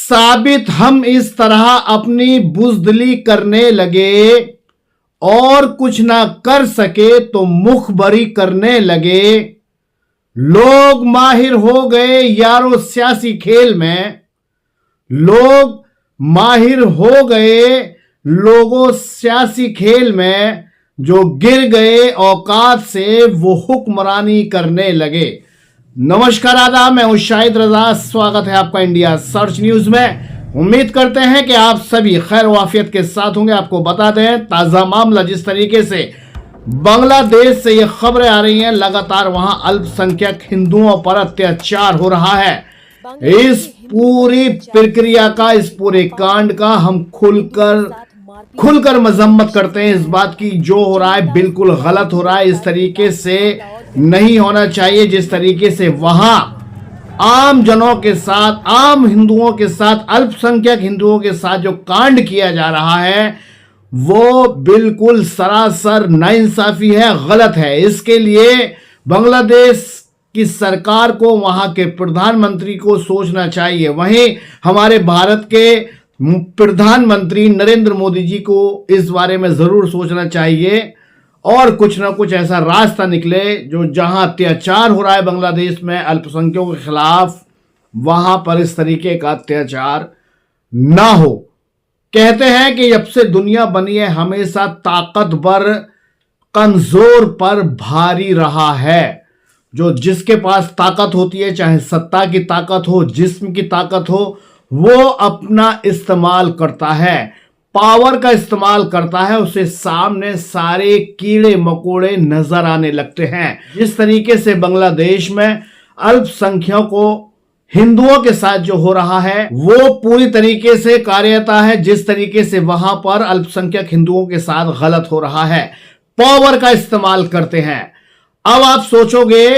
साबित हम इस तरह अपनी बुजदिली करने लगे और कुछ ना कर सके तो मुखबरी करने लगे। लोग माहिर हो गए यारो सियासी खेल में, लोग माहिर हो गए लोगों सियासी खेल में। जो गिर गए औकात से वो हुक्मरानी करने लगे। नमस्कार, आदाब, मैं हूं शाहिद रजा। स्वागत है आपका इंडिया सर्च न्यूज में। उम्मीद करते हैं कि आप सभी खैर वाफियत के साथ होंगे। आपको बता दें ताजा मामला जिस तरीके से बांग्लादेश से ये खबरें आ रही हैं, लगातार वहां अल्पसंख्यक हिंदुओं पर अत्याचार हो रहा है। इस पूरी प्रक्रिया का, इस पूरे कांड का हम खुलकर मजम्मत करते हैं। इस बात की जो हो रहा है बिल्कुल गलत हो रहा है। इस तरीके से नहीं होना चाहिए। जिस तरीके से वहां आम जनों के साथ, आम हिंदुओं के साथ, अल्पसंख्यक हिंदुओं के साथ जो कांड किया जा रहा है वो बिल्कुल सरासर नाइंसाफी है, गलत है। इसके लिए बांग्लादेश की सरकार को, वहां के प्रधानमंत्री को सोचना चाहिए। वहीं हमारे भारत के प्रधानमंत्री नरेंद्र मोदी जी को इस बारे में जरूर सोचना चाहिए और कुछ ना कुछ ऐसा रास्ता निकले जो जहां अत्याचार हो रहा है बांग्लादेश में अल्पसंख्यकों के खिलाफ, वहां पर इस तरीके का अत्याचार ना हो। कहते हैं कि जब से दुनिया बनी है हमेशा ताकतवर कमजोर पर भारी रहा है। जो जिसके पास ताकत होती है, चाहे सत्ता की ताकत हो, जिस्म की ताकत हो, वो अपना इस्तेमाल करता है, पावर का इस्तेमाल करता है। उसे सामने सारे कीड़े मकोड़े नजर आने लगते हैं। जिस तरीके से बांग्लादेश में अल्पसंख्यकों हिंदुओं के साथ जो हो रहा है वो पूरी तरीके से कार्यता है। जिस तरीके से वहां पर अल्पसंख्यक हिंदुओं के साथ गलत हो रहा है, पावर का इस्तेमाल करते हैं। अब आप सोचोगे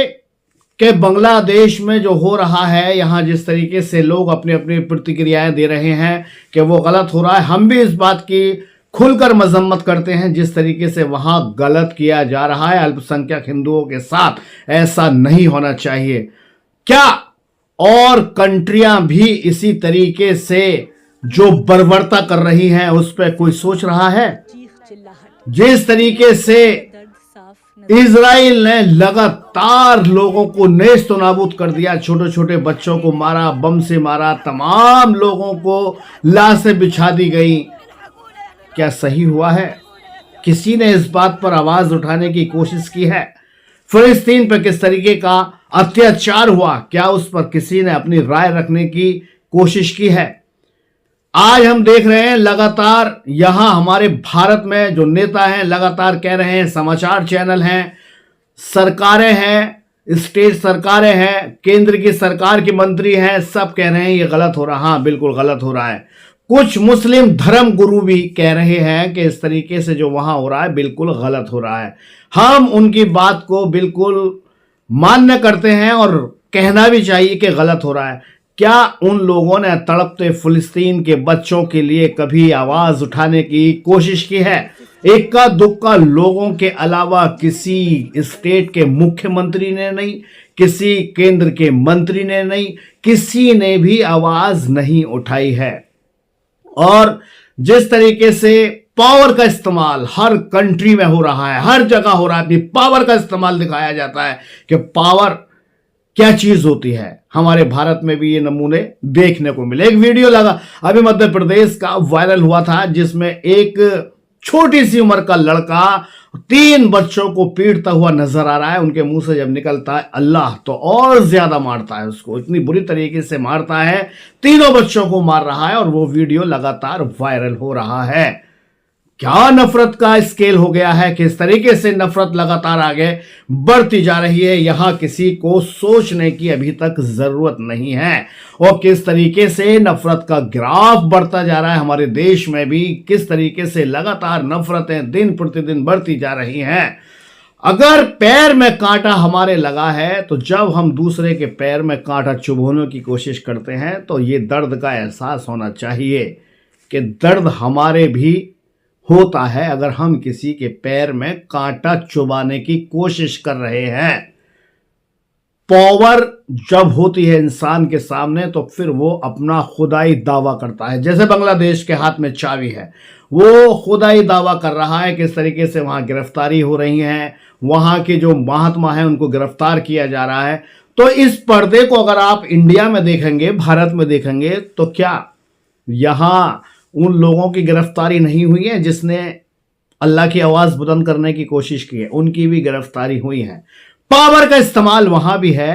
कि बांग्लादेश में जो हो रहा है, यहां जिस तरीके से लोग अपनी अपनी प्रतिक्रियाएं दे रहे हैं कि वो गलत हो रहा है, हम भी इस बात की खुलकर मजम्मत करते हैं। जिस तरीके से वहां गलत किया जा रहा है अल्पसंख्यक हिंदुओं के साथ, ऐसा नहीं होना चाहिए। क्या और कंट्रियां भी इसी तरीके से जो बर्बरता कर रही हैं उस पर कोई सोच रहा है? जिस तरीके से इजराइल ने लगातार लोगों को नेस्त नाबूद कर दिया, छोटे छोटे बच्चों को मारा, बम से मारा, तमाम लोगों को लाशें बिछा दी गई, क्या सही हुआ है? किसी ने इस बात पर आवाज उठाने की कोशिश की है? फिलिस्तीन पर किस तरीके का अत्याचार हुआ, क्या उस पर किसी ने अपनी राय रखने की कोशिश की है? आज हम देख रहे हैं लगातार यहां हमारे भारत में जो नेता हैं लगातार कह रहे हैं, समाचार चैनल हैं, सरकारें हैं, स्टेट सरकारें हैं, केंद्र की सरकार के मंत्री हैं, सब कह रहे हैं ये गलत हो रहा है। हाँ, बिल्कुल गलत हो रहा है। कुछ मुस्लिम धर्म गुरु भी कह रहे हैं कि इस तरीके से जो वहां हो रहा है बिल्कुल गलत हो रहा है। हम उनकी बात को बिल्कुल मान्य करते हैं और कहना भी चाहिए कि गलत हो रहा है। क्या उन लोगों ने तड़पते फिलिस्तीन के बच्चों के लिए कभी आवाज उठाने की कोशिश की है? इक्का दुक्का लोगों के अलावा किसी स्टेट के मुख्यमंत्री ने नहीं, किसी केंद्र के मंत्री ने नहीं, किसी ने भी आवाज नहीं उठाई है। और जिस तरीके से पावर का इस्तेमाल हर कंट्री में हो रहा है, हर जगह हो रहा है, पावर का इस्तेमाल दिखाया जाता है कि पावर क्या चीज होती है। हमारे भारत में भी ये नमूने देखने को मिले। एक वीडियो लगा अभी मध्य प्रदेश का, वायरल हुआ था, जिसमें एक छोटी सी उम्र का लड़का 3 बच्चों को पीटता हुआ नजर आ रहा है। उनके मुंह से जब निकलता है अल्लाह, तो और ज्यादा मारता है उसको, इतनी बुरी तरीके से मारता है, तीनों बच्चों को मार रहा है और वो वीडियो लगातार वायरल हो रहा है। क्या नफरत का स्केल हो गया है, किस तरीके से नफरत लगातार आगे बढ़ती जा रही है, यहां किसी को सोचने की अभी तक जरूरत नहीं है। और किस तरीके से नफरत का ग्राफ बढ़ता जा रहा है, हमारे देश में भी किस तरीके से लगातार नफरतें दिन प्रतिदिन बढ़ती जा रही हैं। अगर पैर में कांटा हमारे लगा है तो जब हम दूसरे के पैर में कांटा चुभोने की कोशिश करते हैं तो ये दर्द का एहसास होना चाहिए कि दर्द हमारे भी होता है अगर हम किसी के पैर में कांटा चुभाने की कोशिश कर रहे हैं। पावर जब होती है इंसान के सामने तो फिर वो अपना खुदाई दावा करता है। जैसे बांग्लादेश के हाथ में चाबी है, वो खुदाई दावा कर रहा है किस तरीके से वहां गिरफ्तारी हो रही है, वहां के जो महात्मा हैं उनको गिरफ्तार किया जा रहा है। तो इस पर्दे को अगर आप इंडिया में देखेंगे, भारत में देखेंगे, तो क्या यहां उन लोगों की गिरफ्तारी नहीं हुई है जिसने अल्लाह की आवाज बुलंद करने की कोशिश की है? उनकी भी गिरफ्तारी हुई है। पावर का इस्तेमाल वहां भी है,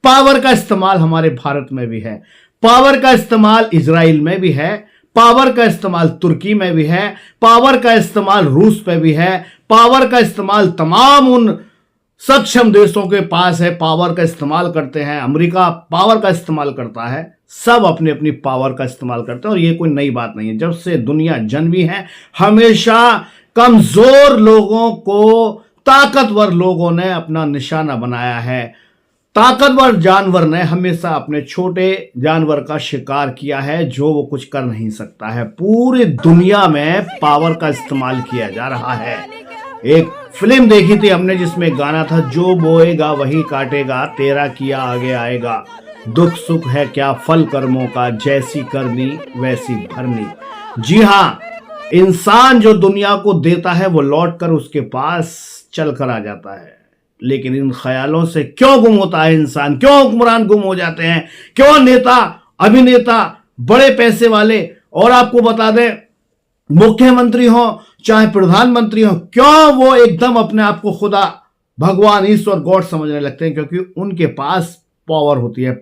पावर का इस्तेमाल हमारे भारत में भी है, पावर का इस्तेमाल इजराइल में भी है, पावर का इस्तेमाल तुर्की में भी है, पावर का इस्तेमाल रूस पे भी है, पावर का इस्तेमाल तमाम उन सक्षम देशों के पास है, पावर का इस्तेमाल करते हैं। अमेरिका पावर का इस्तेमाल करता है, सब अपनी अपनी पावर का इस्तेमाल करते हैं। और ये कोई नई बात नहीं है, जब से दुनिया जन्मी है हमेशा कमजोर लोगों को ताकतवर लोगों ने अपना निशाना बनाया है। ताकतवर जानवर ने हमेशा अपने छोटे जानवर का शिकार किया है जो वो कुछ कर नहीं सकता है। पूरी दुनिया में पावर का इस्तेमाल किया जा रहा है। एक फिल्म देखी थी हमने जिसमें गाना था, जो बोएगा वही काटेगा, तेरा किया आगे आएगा, दुख सुख है क्या फल कर्मों का, जैसी करनी वैसी भरनी। जी हां, इंसान जो दुनिया को देता है वो लौट कर उसके पास चल कर आ जाता है। लेकिन इन ख्यालों से क्यों गुम होता है इंसान, क्यों हुक्मरान गुम हो जाते हैं, क्यों नेता अभिनेता बड़े पैसे वाले, और आपको बता दें मुख्यमंत्री हो चाहे प्रधानमंत्री हो, क्यों वो एकदम अपने आप को खुदा भगवान ईश्वर गॉड समझने लगते हैं? क्योंकि उनके पास पावर होती है।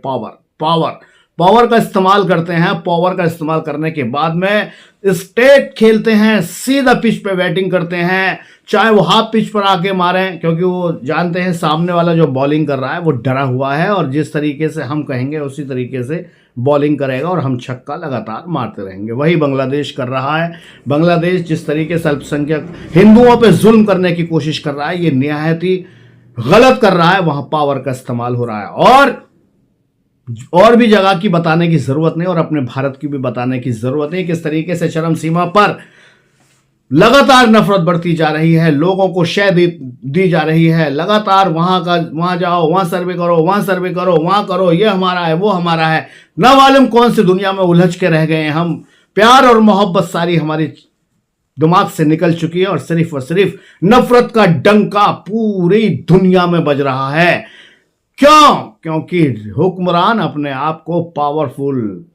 पावर का इस्तेमाल करते हैं। पावर का इस्तेमाल करने के बाद में स्टेट खेलते हैं, सीधा पिच पे बैटिंग करते हैं, चाहे वो हाफ पिच पर आके मारें, क्योंकि वो जानते हैं सामने वाला जो बॉलिंग कर रहा है वो डरा हुआ है और जिस तरीके से हम कहेंगे उसी तरीके से बॉलिंग करेगा और हम छक्का लगातार मारते रहेंगे। वही बांग्लादेश कर रहा है। बांग्लादेश जिस तरीके से अल्पसंख्यक हिंदुओं पे जुल्म करने की कोशिश कर रहा है, ये निहायत ही गलत कर रहा है। वहां पावर का इस्तेमाल हो रहा है और भी जगह की बताने की जरूरत नहीं और अपने भारत की भी बताने की जरूरत नहीं। किस तरीके से चरम सीमा पर लगातार नफरत बढ़ती जा रही है, लोगों को शय दी जा रही है, लगातार वहां जाओ, वहां सर्वे करो, वहां सर्वे करो, वहां करो, ये हमारा है, वो हमारा है, ना मालूम कौन सी दुनिया में उलझ के रह गए हम। प्यार और मोहब्बत सारी हमारी दिमाग से निकल चुकी है और सिर्फ नफरत का डंका पूरी दुनिया में बज रहा है। क्यों? क्योंकि हुक्मरान अपने आप को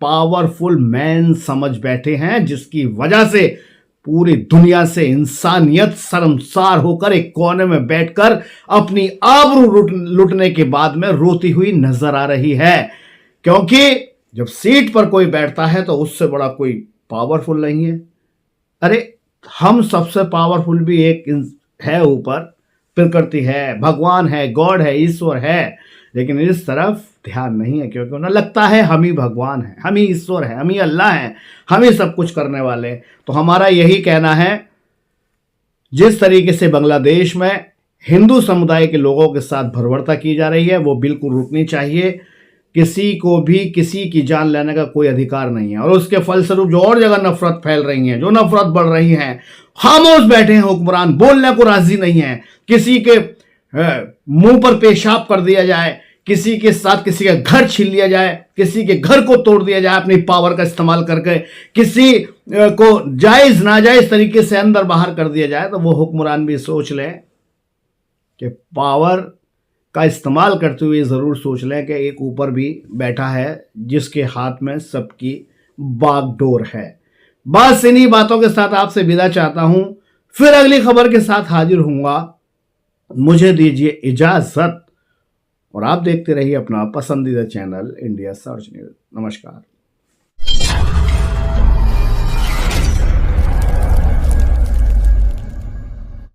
पावरफुल मैन समझ बैठे हैं, जिसकी वजह से पूरी दुनिया से इंसानियत शर्मसार होकर एक कोने में बैठकर अपनी आबरू लुटने के बाद में रोती हुई नजर आ रही है। क्योंकि जब सीट पर कोई बैठता है तो उससे बड़ा कोई पावरफुल नहीं है। अरे हम सबसे पावरफुल भी एक है, ऊपर प्रकृति है, भगवान है, गॉड है, ईश्वर है, लेकिन इस तरफ ध्यान नहीं है। क्योंकि उन्हें लगता है हम ही भगवान हैं, हम ही ईश्वर हैं, हम ही अल्लाह हैं, हम ही सब कुछ करने वाले। तो हमारा यही कहना है, जिस तरीके से बांग्लादेश में हिंदू समुदाय के लोगों के साथ बर्बरता की जा रही है वो बिल्कुल रुकनी चाहिए। किसी को भी किसी की जान लेने का कोई अधिकार नहीं है। और उसके फलस्वरूप जो और जगह नफरत फैल रही है, जो नफरत बढ़ रही है, खामोश बैठे हैं हुक्मरान, बोलने को राजी नहीं है। किसी के मुंह पर पेशाब कर दिया जाए, किसी के साथ किसी का घर छीन लिया जाए, किसी के घर को तोड़ दिया जाए अपनी पावर का इस्तेमाल करके, किसी को जायज नाजायज तरीके से अंदर बाहर कर दिया जाए, तो वो हुक्मरान भी सोच लें कि पावर का इस्तेमाल करते हुए जरूर सोच लें कि एक ऊपर भी बैठा है जिसके हाथ में सबकी बागडोर है। बस इन्हीं बातों के साथ आपसे विदा चाहता हूं, फिर अगली खबर के साथ हाजिर होऊंगा। मुझे दीजिए इजाजत और आप देखते रहिए अपना पसंदीदा चैनल इंडिया सर्च न्यूज। नमस्कार।